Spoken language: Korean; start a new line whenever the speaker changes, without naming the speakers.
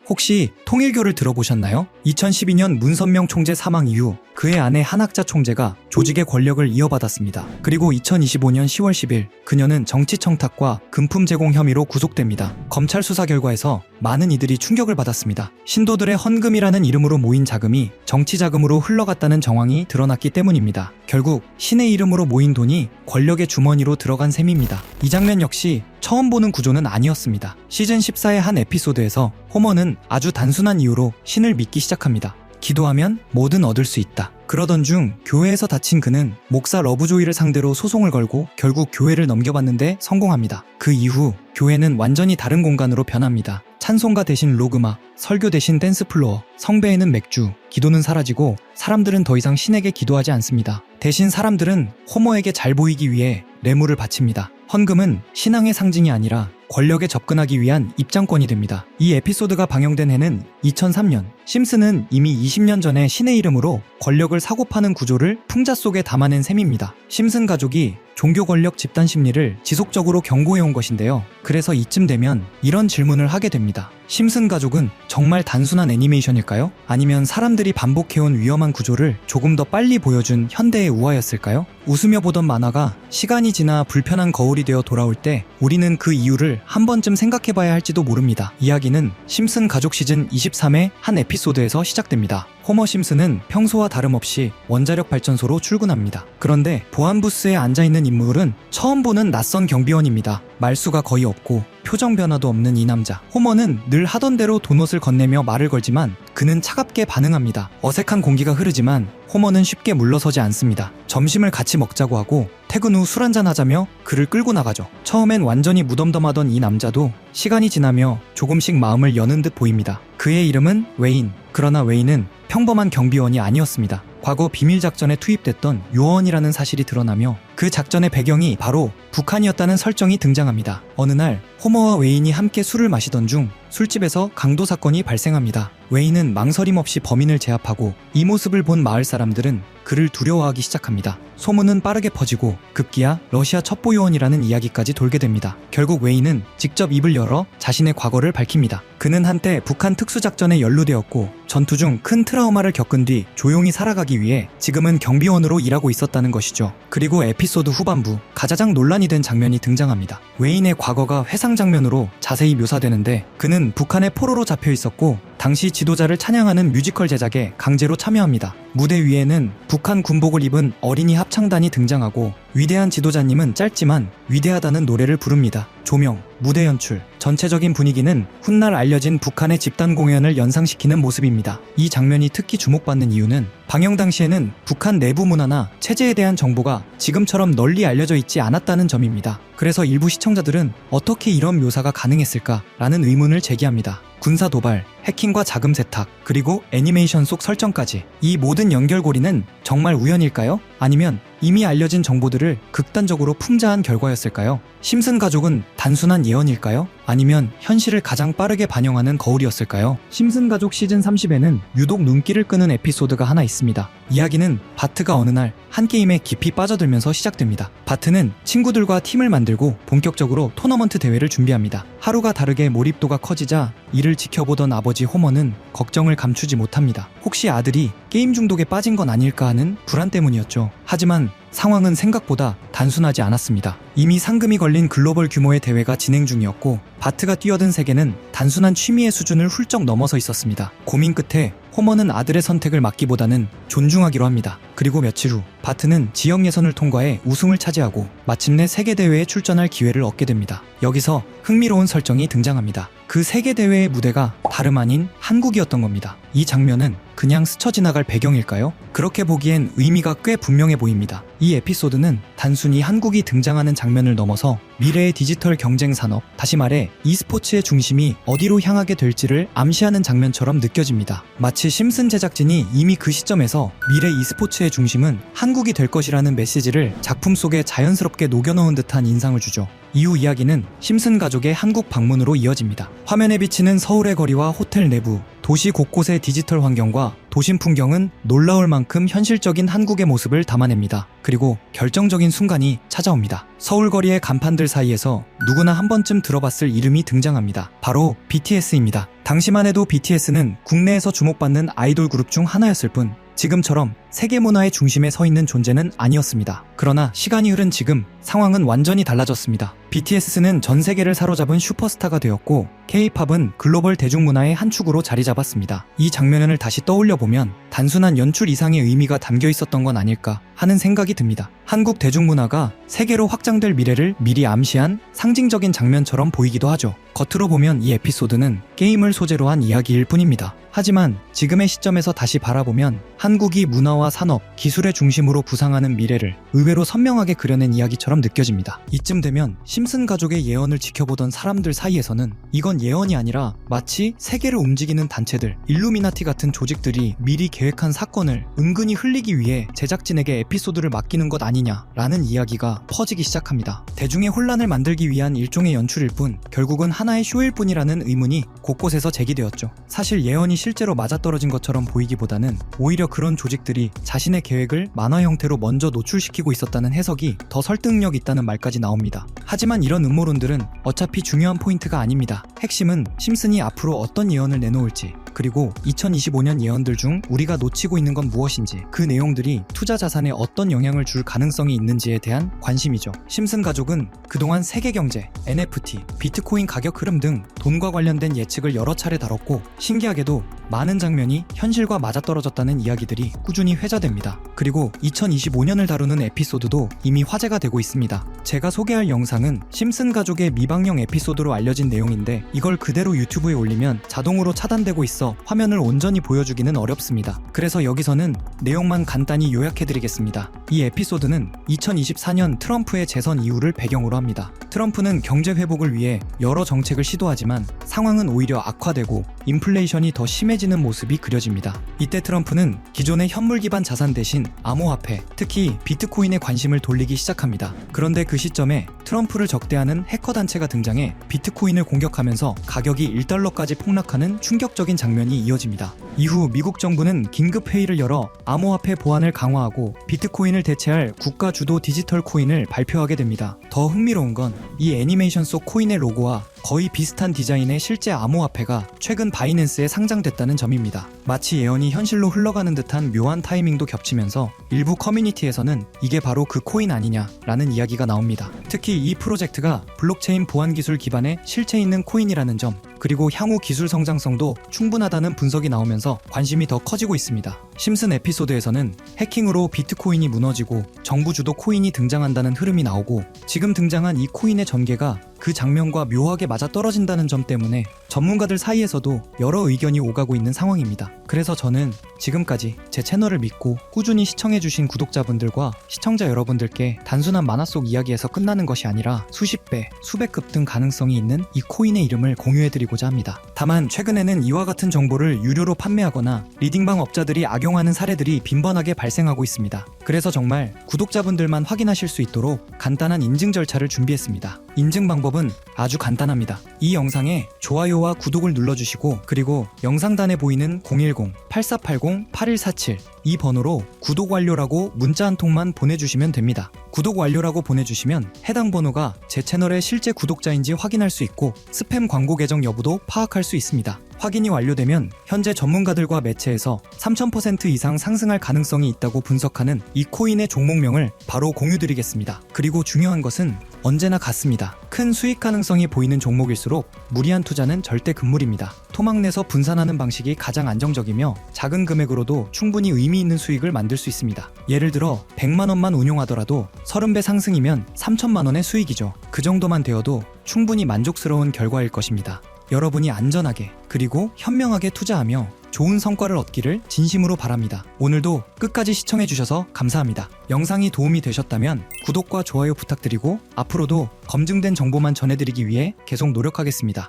혹시 통일교를 들어보셨나요? 2012년 문선명 총재 사망 이후 그의 아내 한학자 총재가 조직의 권력을 이어받았습니다. 그리고 2025년 10월 10일 그녀는 정치 청탁과 금품 제공 혐의로 구속됩니다. 검찰 수사 결과에서 많은 이들이 충격을 받았습니다. 신도들의 헌금이라는 이름으로 모인 자금이 정치 자금으로 흘러갔다는 정황이 드러났기 때문입니다. 결국 신의 이름으로 모인 돈이 권력의 주머니로 들어간 셈입니다. 이 장면 역시 처음 보는 구조는 아니었습니다. 시즌 14의 한 에피소드에서 호머는 아주 단순한 이유로 신을 믿기 시작합니다. 기도하면 뭐든 얻을 수 있다. 그러던 중 교회에서 다친 그는 목사 러브조이를 상대로 소송을 걸고 결국 교회를 넘겨받는데 성공합니다. 그 이후 교회는 완전히 다른 공간으로 변합니다. 찬송가 대신 로그마, 설교 대신 댄스플로어, 성배에는 맥주, 기도는 사라지고 사람들은 더 이상 신에게 기도하지 않습니다. 대신 사람들은 호머에게 잘 보이기 위해 뇌물을 바칩니다. 헌금은 신앙의 상징이 아니라 권력에 접근하기 위한 입장권이 됩니다. 이 에피소드가 방영된 해는 2003년. 심슨은 이미 20년 전에 신의 이름으로 권력을 사고 파는 구조를 풍자 속에 담아낸 셈입니다. 심슨 가족이 종교 권력 집단 심리를 지속적으로 경고해온 것인데요. 그래서 이쯤 되면 이런 질문을 하게 됩니다. 심슨 가족은 정말 단순한 애니메이션일까요? 아니면 사람들이 반복해온 위험한 구조를 조금 더 빨리 보여준 현대의 우화였을까요? 웃으며 보던 만화가 시간이 지나 불편한 거울이 되어 돌아올 때 우리는 그 이유를 한 번쯤 생각해봐야 할지도 모릅니다. 이야기는 심슨 가족 시즌 23의 한 에피소드에서 시작됩니다. 호머 심슨은 평소와 다름없이 원자력 발전소로 출근합니다. 그런데 보안 부스에 앉아있는 인물은 처음 보는 낯선 경비원입니다. 말수가 거의 없고 표정 변화도 없는 이 남자. 호머는 늘 하던 대로 도넛을 건네며 말을 걸지만 그는 차갑게 반응합니다. 어색한 공기가 흐르지만 호머는 쉽게 물러서지 않습니다. 점심을 같이 먹자고 하고 퇴근 후 술 한잔 하자며 그를 끌고 나가죠. 처음엔 완전히 무덤덤하던 이 남자도 시간이 지나며 조금씩 마음을 여는 듯 보입니다. 그의 이름은 웨인. 그러나 웨인은 평범한 경비원이 아니었습니다. 과거 비밀작전에 투입됐던 요원이라는 사실이 드러나며 그 작전의 배경이 바로 북한이었다는 설정이 등장합니다. 어느 날 호머와 웨인이 함께 술을 마시던 중 술집에서 강도 사건이 발생합니다. 웨인은 망설임 없이 범인을 제압하고 이 모습을 본 마을 사람들은 그를 두려워하기 시작합니다. 소문은 빠르게 퍼지고 급기야 러시아 첩보요원이라는 이야기까지 돌게 됩니다. 결국 웨인은 직접 입을 열어 자신의 과거를 밝힙니다. 그는 한때 북한 특수작전에 연루되었고 전투 중 큰 트라우마를 겪은 뒤 조용히 살아가기 위해 지금은 경비원으로 일하고 있었다는 것이죠. 그리고 에피소드 후반부 가장 논란이 된 장면이 등장합니다. 웨인의 과거가 회상 장면으로 자세히 묘사되는데 그는 북한의 포로로 잡혀 있었고 당시 지도자를 찬양하는 뮤지컬 제작에 강제로 참여합니다. 무대 위에는 북한 군복을 입은 어린이 합창단이 등장하고 위대한 지도자님은 짧지만 위대하다는 노래를 부릅니다. 조명, 무대 연출, 전체적인 분위기는 훗날 알려진 북한의 집단 공연을 연상시키는 모습입니다. 이 장면이 특히 주목받는 이유는 방영 당시에는 북한 내부 문화나 체제에 대한 정보가 지금처럼 널리 알려져 있지 않았다는 점입니다. 그래서 일부 시청자들은 어떻게 이런 묘사가 가능했을까라는 의문을 제기합니다. 군사 도발, 해킹과 자금 세탁, 그리고 애니메이션 속 설정까지. 이 모든 연결고리는 정말 우연일까요? 아니면 이미 알려진 정보들을 극단적으로 풍자한 결과였을까요? 심슨 가족은 단순한 예언일까요? 아니면 현실을 가장 빠르게 반영하는 거울이었을까요? 심슨 가족 시즌 30에는 유독 눈길을 끄는 에피소드가 하나 있습니다. 이야기는 바트가 어느 날 한 게임에 깊이 빠져들면서 시작됩니다. 바트는 친구들과 팀을 만들고 본격적으로 토너먼트 대회를 준비합니다. 하루가 다르게 몰입도가 커지자 이를 지켜보던 아버지 호머는 걱정을 감추지 못합니다. 혹시 아들이 게임 중독에 빠진 건 아닐까 하는 불안 때문이었죠. 하지만 상황은 생각보다 단순하지 않았습니다. 이미 상금이 걸린 글로벌 규모의 대회가 진행 중이었고 바트가 뛰어든 세계는 단순한 취미의 수준을 훌쩍 넘어서 있었습니다. 고민 끝에 호머는 아들의 선택을 막기보다는 존중하기로 합니다. 그리고 며칠 후 바트는 지역 예선을 통과해 우승을 차지하고 마침내 세계대회에 출전할 기회를 얻게 됩니다. 여기서 흥미로운 설정이 등장합니다. 그 세계대회의 무대가 다름 아닌 한국이었던 겁니다. 이 장면은 그냥 스쳐 지나갈 배경일까요? 그렇게 보기엔 의미가 꽤 분명해 보입니다. 이 에피소드는 단순히 한국이 등장하는 장면을 넘어서 미래의 디지털 경쟁 산업, 다시 말해 e스포츠의 중심이 어디로 향하게 될지를 암시하는 장면처럼 느껴집니다. 마치 심슨 제작진이 이미 그 시점에서 미래 e스포츠의 중심은 한국이 될 것이라는 메시지를 작품 속에 자연스럽게 녹여넣은 듯한 인상을 주죠. 이후 이야기는 심슨 가족의 한국 방문으로 이어집니다. 화면에 비치는 서울의 거리와 호텔 내부, 도시 곳곳의 디지털 환경과 도심 풍경은 놀라울 만큼 현실적인 한국의 모습을 담아냅니다. 그리고 결정적인 순간이 찾아옵니다. 서울 거리의 간판들 사이에서 누구나 한 번쯤 들어봤을 이름이 등장합니다. 바로 BTS입니다. 당시만 해도 BTS는 국내에서 주목받는 아이돌 그룹 중 하나였을 뿐 지금처럼 세계 문화의 중심에 서 있는 존재는 아니었습니다. 그러나 시간이 흐른 지금 상황은 완전히 달라졌습니다. BTS는 전 세계를 사로잡은 슈퍼스타가 되었고 K-팝은 글로벌 대중문화의 한 축으로 자리 잡았습니다. 이 장면을 다시 떠올려 보면 단순한 연출 이상의 의미가 담겨 있었던 건 아닐까 하는 생각이 듭니다. 한국 대중문화가 세계로 확장될 미래를 미리 암시한 상징적인 장면처럼 보이기도 하죠. 겉으로 보면 이 에피소드는 게임을 소재로 한 이야기일 뿐입니다. 하지만 지금의 시점에서 다시 바라보면 한국이 문화와 산업, 기술의 중심으로 부상하는 미래를 의외로 선명하게 그려낸 이야기처럼 느껴집니다. 이쯤 되면 심슨 가족의 예언을 지켜보던 사람들 사이에서는 이건 예언이 아니라 마치 세계를 움직이는 단체들, 일루미나티 같은 조직들이 미리 계획한 사건을 은근히 흘리기 위해 제작진에게 에피소드를 맡기는 것 아니냐라는 이야기가 퍼지기 시작합니다. 대중의 혼란을 만들기 위한 일종의 연출일 뿐 결국은 하나의 쇼일 뿐이라는 의문이 곳곳에서 제기되었죠. 사실 예언이 실제로 맞아떨어진 것처럼 보이기보다는 오히려 그런 조직들이 자신의 계획을 만화 형태로 먼저 노출시키고 있었다는 해석이 더 설득력 있다는 말까지 나옵니다. 하지만 이런 음모론들은 어차피 중요한 포인트가 아닙니다. 핵심은 심슨이 앞으로 어떤 예언을 내놓을지, 그리고 2025년 예언들 중 우리가 놓치고 있는 건 무엇인지, 그 내용들이 투자 자산에 어떤 영향을 줄 가능성이 있는지에 대한 관심이죠. 심슨 가족은 그동안 세계 경제, NFT, 비트코인 가격 흐름 등 돈과 관련된 예측을 여러 차례 다뤘고 신기하게도 많은 장면이 현실과 맞아떨어졌다는 이야기들이 꾸준히 회자됩니다. 그리고 2025년을 다루는 에피소드도 이미 화제가 되고 있습니다. 제가 소개할 영상은 심슨 가족의 미방영 에피소드로 알려진 내용인데 이걸 그대로 유튜브에 올리면 자동으로 차단되고 있어 화면을 온전히 보여주기는 어렵습니다. 그래서 여기서는 내용만 간단히 요약해드리겠습니다. 이 에피소드는 2024년 트럼프의 재선 이후를 배경으로 합니다. 트럼프는 경제 회복을 위해 여러 정책을 시도하지만 상황은 오히려 악화되고 인플레이션이 더 심해지는 모습이 그려집니다. 이때 트럼프는 기존의 현물 기반 자산 대신 암호화폐, 특히 비트코인에 관심을 돌리기 시작합니다. 그런데 그 시점에 트럼프를 적대하는 해커 단체가 등장해 비트코인을 공격하면서 가격이 1달러까지 폭락하는 충격적인 장면이 이어집니다. 이후 미국 정부는 긴급 회의를 열어 암호화폐 보안을 강화하고 비트코인을 대체할 국가 주도 디지털 코인을 발표하게 됩니다. 더 흥미로운 건 이 애니메이션 속 코인의 로고와 거의 비슷한 디자인의 실제 암호화폐가 최근 바이낸스에 상장됐다는 점입니다. 마치 예언이 현실로 흘러가는 듯한 묘한 타이밍도 겹치면서 일부 커뮤니티에서는 이게 바로 그 코인 아니냐라는 이야기가 나옵니다. 특히 이 프로젝트가 블록체인 보안 기술 기반의 실체 있는 코인이라는 점, 그리고 향후 기술 성장성도 충분하다는 분석이 나오면서 관심이 더 커지고 있습니다. 심슨 에피소드에서는 해킹으로 비트코인이 무너지고 정부 주도 코인이 등장한다는 흐름이 나오고 지금 등장한 이 코인의 전개가 그 장면과 묘하게 맞아떨어진다는 점 때문에 전문가들 사이에서도 여러 의견이 오가고 있는 상황입니다. 그래서 저는 지금까지 제 채널을 믿고 꾸준히 시청해주신 구독자분들과 시청자 여러분들께 단순한 만화 속 이야기에서 끝나는 것이 아니라 수십 배, 수백 급 등 가능성이 있는 이 코인의 이름을 공유해드리고자 합니다. 다만 최근에는 이와 같은 정보를 유료로 판매하거나 리딩방 업자들이 악용하는 사례들이 빈번하게 발생하고 있습니다. 그래서 정말 구독자분들만 확인하실 수 있도록 간단한 인증 절차를 준비했습니다. 인증 방법은 아주 간단합니다. 이 영상에 좋아요와 구독을 눌러주시고 그리고 영상단에 보이는 010-8480-8147 이 번호로 구독 완료라고 문자 한 통만 보내주시면 됩니다. 구독 완료라고 보내주시면 해당 번호가 제 채널의 실제 구독자인지 확인할 수 있고 스팸 광고 계정 여부도 파악할 수 있습니다. 확인이 완료되면 현재 전문가들과 매체에서 3000% 이상 상승할 가능성이 있다고 분석하는 이 코인의 종목명을 바로 공유드리겠습니다. 그리고 중요한 것은 언제나 같습니다. 큰 수익 가능성이 보이는 종목일수록 무리한 투자는 절대 금물입니다. 토막 내서 분산하는 방식이 가장 안정적이며 작은 금액으로도 충분히 의미 있는 수익을 만들 수 있습니다. 예를 들어 100만 원만 운용하더라도 30배 상승이면 3천만 원의 수익이죠. 그 정도만 되어도 충분히 만족스러운 결과일 것입니다. 여러분이 안전하게 그리고 현명하게 투자하며 좋은 성과를 얻기를 진심으로 바랍니다. 오늘도 끝까지 시청해주셔서 감사합니다. 영상이 도움이 되셨다면 구독과 좋아요 부탁드리고 앞으로도 검증된 정보만 전해드리기 위해 계속 노력하겠습니다.